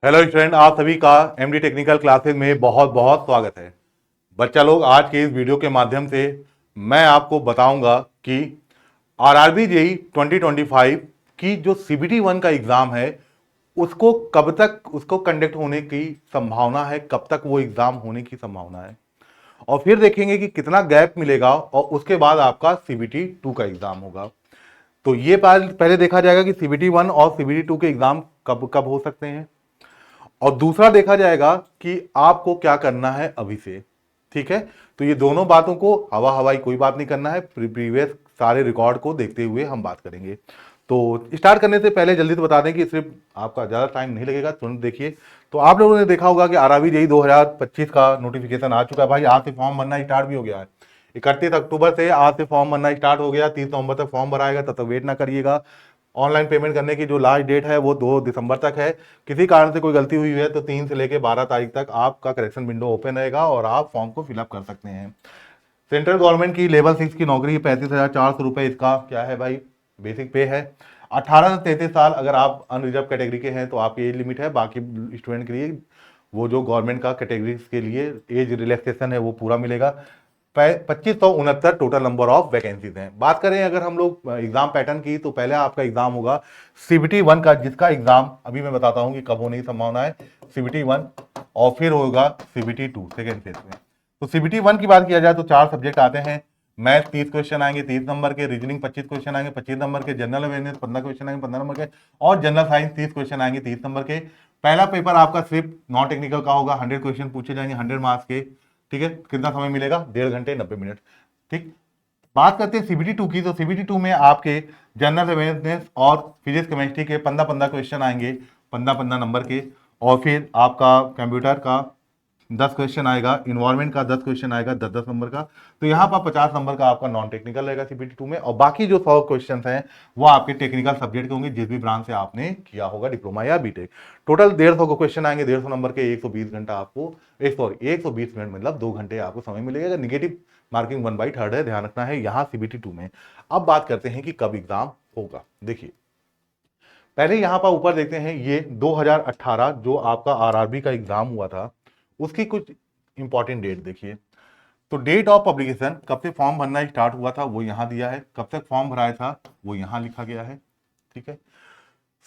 Hello student, आप सभी का एमडी टेक्निकल क्लासेस में बहुत बहुत स्वागत है। बच्चा लोग, आज के इस वीडियो के माध्यम से मैं आपको बताऊंगा कि आरआरबी जेई 2025 की जो सीबीटी वन का एग्जाम है उसको कब तक उसको कंडक्ट होने की संभावना है, कब तक वो एग्जाम होने की संभावना है, और फिर देखेंगे कि कितना गैप मिलेगा और उसके बाद आपका सीबीटी टू का एग्जाम होगा। तो ये पहले देखा जाएगा कि सीबीटी वन और सीबीटी टू के एग्जाम कब कब हो सकते हैं, और दूसरा देखा जाएगा कि आपको क्या करना है अभी से। ठीक है, तो ये दोनों बातों को हवा हवाई कोई बात नहीं करना है, प्रीवियस सारे रिकॉर्ड को देखते हुए हम बात करेंगे। तो स्टार्ट करने से पहले जल्दी से बता दें कि सिर्फ आपका ज़्यादा टाइम नहीं लगेगा, तुरंत देखिए। तो आप लोगों ने देखा होगा कि आरआरबी जेई 2025 का नोटिफिकेशन आ चुका है भाई। आज से फॉर्म भरना स्टार्ट भी हो गया है। 31 अक्टूबर से आज से फॉर्म भरना स्टार्ट हो गया। 30 नवंबर तक फॉर्म भराएगा, तब तक वेट ना करिएगा। ऑनलाइन पेमेंट करने की जो लास्ट डेट है वो 2 दिसंबर तक है। किसी कारण से कोई गलती हुई है तो 3 से लेकर 12 तारीख तक आपका करेक्शन विंडो ओपन रहेगा और आप फॉर्म को फिलअप कर सकते हैं। सेंट्रल गवर्नमेंट की लेवल 6 की नौकरी 35,400 रुपये इसका क्या है भाई, बेसिक पे है। 18 से 33 साल अगर आप अनरिजर्व कैटेगरी के हैं तो आपकी एज लिमिट है। बाकी स्टूडेंट के लिए वो जो गवर्नमेंट का कैटेगरीज के लिए एज रिलैक्सेशन है वो पूरा मिलेगा। 2569 टोटल नंबर ऑफ वैकेंसीज हैं। बात करें अगर हम लोग एग्जाम पैटर्न की, तो पहले आपका एग्जाम होगा सीबीटी वन का, जिसका एग्जाम अभी मैं बताता हूं कि कब होने की संभावना है। सीबीटी वन और फिर होगा सीबीटी टू सेकेंड फेज में। तो सीबीटी वन की बात किया जाए तो 4 सब्जेक्ट आते हैं। मैथ 30 क्वेश्चन आएंगे 30 नंबर के, रीजनिंग 25 क्वेश्चन आएंगे 25 नंबर के, जनरल अवेयरनेस 15 क्वेश्चन आएंगे 15 नंबर के, और जनरल साइंस 30 क्वेश्चन आएंगे 30 नंबर के। पहला पेपर आपका सिर्फ नॉन टेक्निकल का होगा, 100 क्वेश्चन पूछे जाएंगे 100 मार्क्स के। ठीक है, कितना समय मिलेगा, 1.5 घंटे 90 मिनट। ठीक, बात करते हैं सीबीटी टू की। तो सीबीटी टू में आपके जनरल अवेयरनेस और फिजिक्स केमिस्ट्री के 15-15 क्वेश्चन आएंगे 15-15 नंबर के, और फिर आपका कंप्यूटर का 10 क्वेश्चन आएगा, इन्वायरमेंट का 10 क्वेश्चन आएगा 10-10 नंबर का। तो यहाँ पर 50 नंबर का आपका नॉन टेक्निकल रहेगा सीबीटी टू में, और बाकी जो 100 क्वेश्चन हैं वो आपके टेक्निकल सब्जेक्ट के होंगे, जिस भी ब्रांच से आपने किया होगा डिप्लोमा या बीटेक। टोटल 150 क्वेश्चन आएंगे 150 नंबर के, 120 घंटा आपको, सॉरी 120 मिनट मतलब 2 घंटे आपको समय मिलेगा। निगेटिव मार्किंग 1/3 है, ध्यान रखना है यहाँ सीबीटी टू में। अब बात करते हैं कि कब एग्जाम होगा। देखिए, पहले यहां पर ऊपर देखते हैं, ये 2018 जो आपका आरआरबी का एग्जाम हुआ था उसकी कुछ इंपॉर्टेंट डेट देखिए। तो डेट ऑफ पब्लिकेशन, कब से फॉर्म भरना स्टार्ट हुआ था वो यहां दिया है, कब तक फॉर्म भराया था वो यहां लिखा गया है। ठीक है,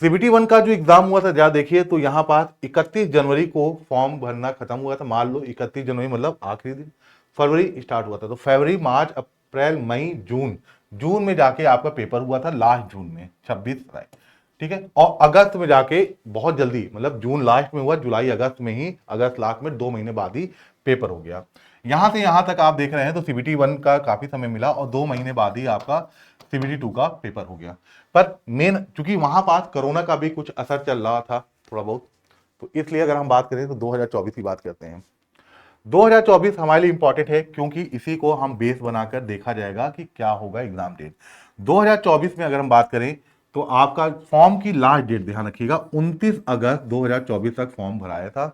सीबीटी वन का जो एग्जाम हुआ था जरा देखिए, तो यहां पास 31 जनवरी को फॉर्म भरना खत्म हुआ था। मान लो 31 जनवरी मतलब आखिरी दिन। फरवरी स्टार्ट हुआ था, तो फरवरी मार्च अप्रैल मई जून, जून में जाके आपका पेपर हुआ था, लास्ट जून में 26 तारीख। ठीक है, और अगस्त में जाके बहुत जल्दी, मतलब जून लास्ट में हुआ, जुलाई अगस्त में ही, अगस्त लास्ट में 2 महीने बाद ही पेपर हो गया। यहां से यहां तक आप देख रहे हैं तो सीबीटी वन का काफी समय मिला और 2 महीने बाद ही आपका सीबीटी टू का पेपर हो गया। पर मेन चूंकि वहां पास कोरोना का भी कुछ असर चल रहा था थोड़ा बहुत, तो इसलिए अगर हम बात करें तो 2024 की बात करते हैं। 2024 हमारे लिए इंपॉर्टेंट है क्योंकि इसी को हम बेस बनाकर देखा जाएगा कि क्या होगा एग्जाम डेट। 2024 में अगर हम बात करें तो आपका फॉर्म की लास्ट डेट ध्यान रखिएगा, 29 अगस्त 2024 तक फॉर्म भराया था।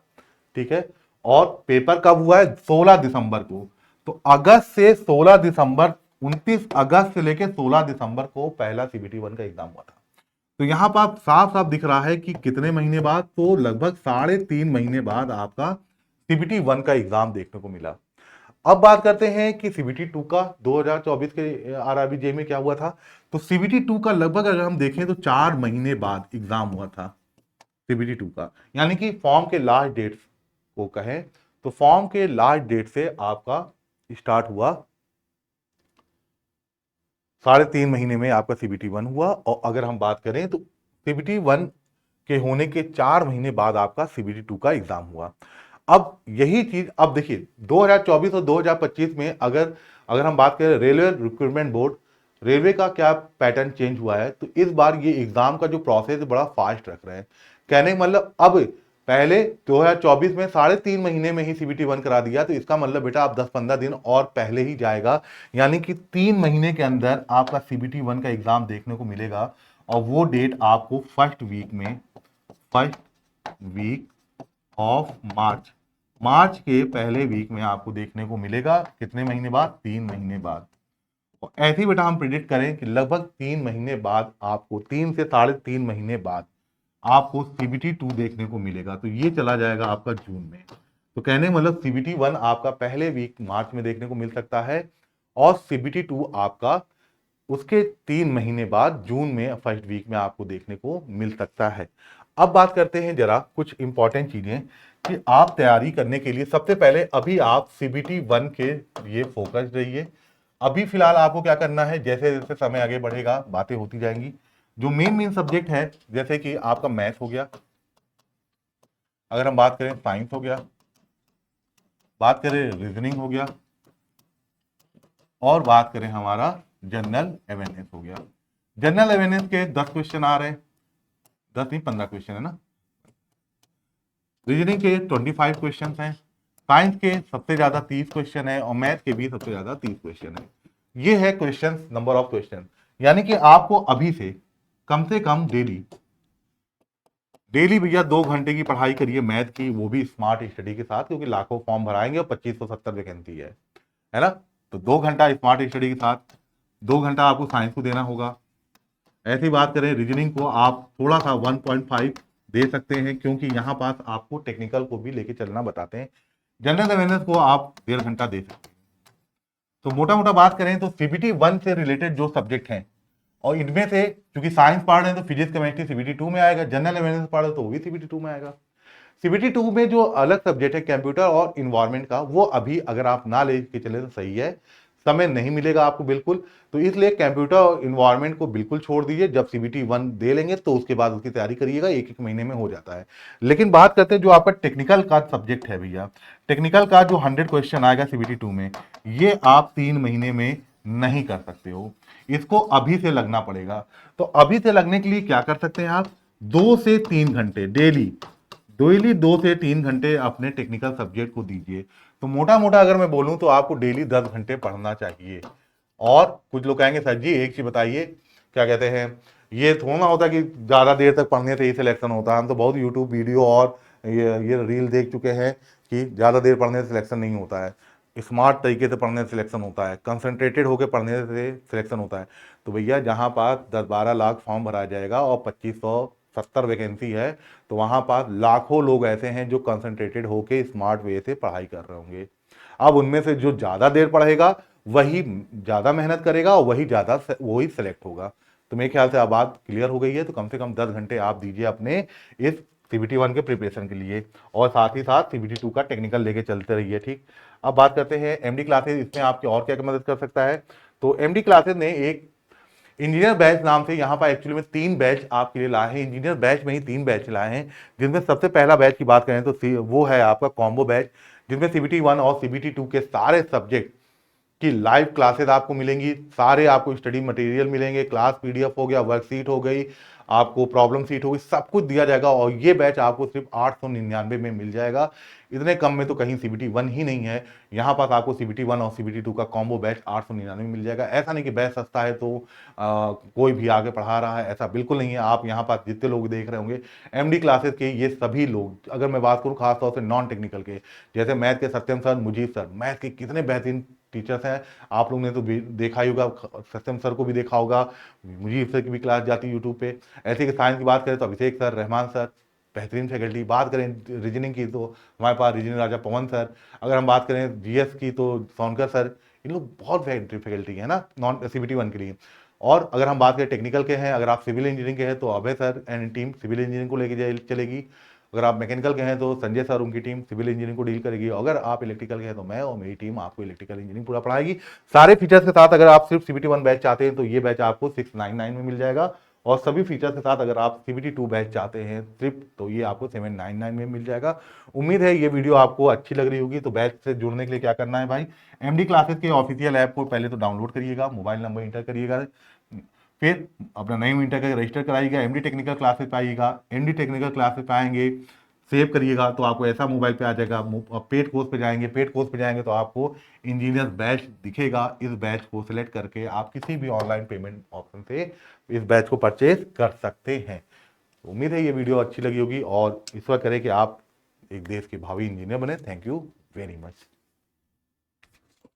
ठीक है, और पेपर कब हुआ है, 16 दिसंबर को। तो अगस्त से 16 दिसंबर, 29 अगस्त से लेकर 16 दिसंबर को पहला सीबीटी वन का एग्जाम हुआ था। तो यहां पर आप साफ साफ दिख रहा है कि कितने महीने बाद, तो लगभग 3.5 महीने बाद आपका सीबीटी वन का एग्जाम देखने को मिला। अब बात करते हैं कि सीबीटी टू का 2024 के आरआरबी जे में क्या हुआ था। तो सीबीटी टू का लगभग अगर हम देखें तो 4 महीने बाद एग्जाम हुआ था सीबीटी टू का, यानी कि फॉर्म के लास्ट डेट को कहें तो फॉर्म के लास्ट डेट से आपका स्टार्ट हुआ, 3.5 महीने में आपका सीबीटी वन हुआ। और अगर हम बात करें तो सीबीटी वन के होने के 4 महीने बाद आपका सीबीटी टू का एग्जाम हुआ। अब यही चीज, अब देखिए 2024 और 2025 में अगर अगर हम बात करें रेलवे रिक्रूटमेंट बोर्ड, रेलवे का क्या पैटर्न चेंज हुआ है, तो इस बार ये एग्जाम का जो प्रोसेस है बड़ा फास्ट रख रहे हैं। कहने का मतलब, अब पहले 2024 में 3.5 महीने में ही सीबीटी वन करा दिया, तो इसका मतलब बेटा आप 10-15 दिन और पहले ही जाएगा, यानी कि 3 महीने के अंदर आपका सीबीटी वन का एग्जाम देखने को मिलेगा। और वो डेट आपको फर्स्ट वीक ऑफ मार्च, मार्च के पहले वीक में आपको देखने को मिलेगा। कितने महीने बाद, 3 महीने बाद। और ऐसे ही बेटा हम प्रिडिक्ट करें कि लगभग 3 महीने बाद आपको, 3 से 3.5 महीने बाद आपको CBT 2 देखने को मिलेगा, तो ये चला जाएगा आपका जून में। तो कहने मतलब CBT 1 आपका पहले वीक मार्च में देखने को मिल सकता है और CBT 2 आपका उसके 3 महीने बाद जून में फर्स्ट वीक में आपको देखने को मिल सकता है। अब बात करते हैं जरा कुछ इंपॉर्टेंट चीजें कि आप तैयारी करने के लिए सबसे पहले अभी आप CBT 1 के लिए फोकस रहिए। अभी फिलहाल आपको क्या करना है, जैसे जैसे समय आगे बढ़ेगा बातें होती जाएंगी। जो मेन सब्जेक्ट है जैसे कि आपका मैथ हो गया, अगर हम बात करें साइंस हो गया, बात करें रीजनिंग हो गया, और बात करें हमारा जनरल अवेयरनेस हो गया। जनरल अवेयरनेस के 10 क्वेश्चन आ रहे हैं, 10 नहीं 15 क्वेश्चन है ना। रीजनिंग के 25 क्वेश्चन हैं, साइंस के सबसे ज्यादा 30 क्वेश्चन है और मैथ के भी सबसे ज्यादा 30 क्वेश्चन है। ये है क्वेश्चन, नंबर ऑफ क्वेश्चन। यानी कि आपको अभी से कम डेली भैया 2 घंटे की पढ़ाई करिए मैथ की, वो भी स्मार्ट स्टडी के साथ, क्योंकि लाखों फॉर्म भराएंगे और 2570 वैकेंसी है ना। तो 2 घंटा स्मार्ट स्टडी के साथ, 2 घंटा आपको साइंस को देना होगा। ऐसी बात करें रीजनिंग को आप थोड़ा सा 1.5 दे सकते हैं, क्योंकि यहाँ पास आपको टेक्निकल को भी लेके चलना बताते हैं। जनरल अवेयरनेस को आप 1.5 घंटा दे सकते हैं। तो मोटा मोटा बात करें तो CBT 1 से रिलेटेड जो सब्जेक्ट हैं, और इनमें से क्योंकि साइंस पढ़ रहे हैं तो फिजिक्स केमिस्ट्री CBT 2 में आएगा, जनरल अवेयरनेस पढ़ रहे तो वो भी CBT 2 में आएगा। CBT 2 में जो अलग सब्जेक्ट है कंप्यूटर और इन्वायरमेंट का, वो अभी अगर आप ना लेके चले तो सही है, समय नहीं मिलेगा आपको बिल्कुल। तो इसलिए कंप्यूटर और इन्वायरमेंट को बिल्कुल छोड़ दीजिए। जब CBT 1 दे लेंगे तो उसके बाद उसकी तैयारी करिएगा, एक एक महीने में हो जाता है। लेकिन बात करते हैं जो आपका टेक्निकल का सब्जेक्ट है भैया, टेक्निकल का जो 100 क्वेश्चन आएगा CBT 2 में, ये आप 3 महीने में नहीं कर सकते हो, इसको अभी से लगना पड़ेगा। तो अभी से लगने के लिए क्या कर सकते हैं आप, 2 से 3 घंटे डेली 2 से 3 घंटे अपने टेक्निकल सब्जेक्ट को दीजिए। तो मोटा मोटा अगर मैं बोलूं तो आपको डेली 10 घंटे पढ़ना चाहिए। और कुछ लोग कहेंगे सर जी एक चीज बताइए, क्या कहते हैं, ये थोड़ा ना होता कि ज्यादा देर तक पढ़ने से ही सिलेक्शन होता है। हम तो बहुत यूट्यूब वीडियो और ये रील देख चुके हैं कि ज्यादा देर पढ़ने से सिलेक्शन नहीं होता है, स्मार्ट तरीके से पढ़ने से सिलेक्शन होता है, कंसंट्रेटेड होकर पढ़ने से सिलेक्शन होता है। तो भैया जहां पास 10-12 लाख फॉर्म भरा जाएगा और 2570 वैकेंसी है, तो वहां पास लाखों लोग ऐसे हैं जो कंसंट्रेटेड होके स्मार्ट वे से पढ़ाई कर रहे होंगे। अब उनमें से जो ज्यादा देर पढ़ेगा वही ज्यादा मेहनत करेगा और वही सेलेक्ट होगा। तो मेरे ख्याल से अब बात क्लियर हो गई है। तो कम से कम 10 घंटे आप दीजिए अपने इस CBT 1 के प्रिपरेशन के लिए, और साथ ही साथ CBT 2 का टेक्निकल लेके चलते रहिए, ठीक। अब बात करते हैं MD क्लासेस, इसमें आपकी और क्या मदद कर सकता है। तो MD क्लासेस ने एक इंजीनियर बैच नाम से यहाँ पर एक्चुअली में 3 बैच आपके लिए लाए हैं। इंजीनियर बैच में ही 3 बैच लाए हैं, जिनमें सबसे पहला बैच की बात करें तो वो है आपका कॉम्बो बैच, जिसमें CBT 1 और CBT 2 के सारे सब्जेक्ट की लाइव क्लासेस आपको मिलेंगी, सारे आपको स्टडी मटेरियल मिलेंगे, क्लास PDF हो गया, वर्कशीट हो गई, आपको प्रॉब्लम सीट हो गई, सब कुछ दिया जाएगा। और ये बैच आपको सिर्फ 899 में मिल जाएगा। इतने कम में तो कहीं CBT 1 ही नहीं है। यहाँ पास आपको CBT 1 और CBT 2 का कॉम्बो बैच 899 में मिल जाएगा। ऐसा नहीं कि बैच सस्ता है तो कोई भी आगे पढ़ा रहा है, ऐसा बिल्कुल नहीं है। आप यहाँ पास जितने लोग देख रहे होंगे MD क्लासेस के, ये सभी लोग, अगर मैं बात करूँ खासतौर से नॉन टेक्निकल के, जैसे मैथ के सत्यम सर, मुजीब सर, मैथ के कितने बेहतरीन टीचर्स हैं। आप लोग ने तो देखा ही होगा, सत्यम सर को भी देखा होगा, मुजीब सर की भी क्लास जाती है यूट्यूब पे। ऐसे कि साइंस की बात करें तो अभिषेक सर, रहमान सर, बेहतरीन फैकल्टी। बात करें रीजनिंग की तो हमारे पास रीजनिंग राजा पवन सर। अगर हम बात करें GS की तो सोनकर सर। इन लोग बहुत बेहतरीन फैकल्टी है ना नॉन CBT 1 के लिए। और अगर हम बात करें टेक्निकल के हैं, अगर आप सिविल इंजीनियरिंग के हैं तो Abhay sir and team civil engineering को लेके चलेगी। अगर आप मैकेनिकल के हैं तो संजय सर, उनकी टीम सिविल इंजीनियरिंग को डील करेगी। अगर आप इलेक्ट्रिकल के हैं तो मैं और मेरी टीम आपको इलेक्ट्रिकल इंजीनियरिंग पूरा पढ़ाएगी, सारे फीचर्स के साथ। अगर आप सिर्फ CBT 1 बैच चाहते हैं तो ये बैच आपको 699 में मिल जाएगा, और सभी फीचर्स के साथ अगर आप CBT 2 बैच चाहते हैं सिर्फ, तो ये आपको 799 में मिल जाएगा। उम्मीद है ये वीडियो आपको अच्छी लग रही होगी। तो बैच से जुड़ने के लिए क्या करना है भाई, MD क्लासेस के ऑफिशियल ऐप को पहले तो डाउनलोड करिएगा, मोबाइल नंबर इंटर करिएगा, फिर अपना नेम इंटर करके रजिस्टर कराइएगा, MD टेक्निकल क्लासेस पाइएगा। MD टेक्निकल क्लासेस पाएंगे, सेव करिएगा तो आपको ऐसा मोबाइल पे आ जाएगा। पेड कोर्स पे जाएंगे, पेड कोर्स पे जाएंगे तो आपको इंजीनियर बैच दिखेगा। इस बैच को सिलेक्ट करके आप किसी भी ऑनलाइन पेमेंट ऑप्शन से इस बैच को परचेज कर सकते हैं। उम्मीद है ये वीडियो अच्छी लगी होगी और ईश्वर करे कि आप एक देश के भावी इंजीनियर बने। Thank you very much.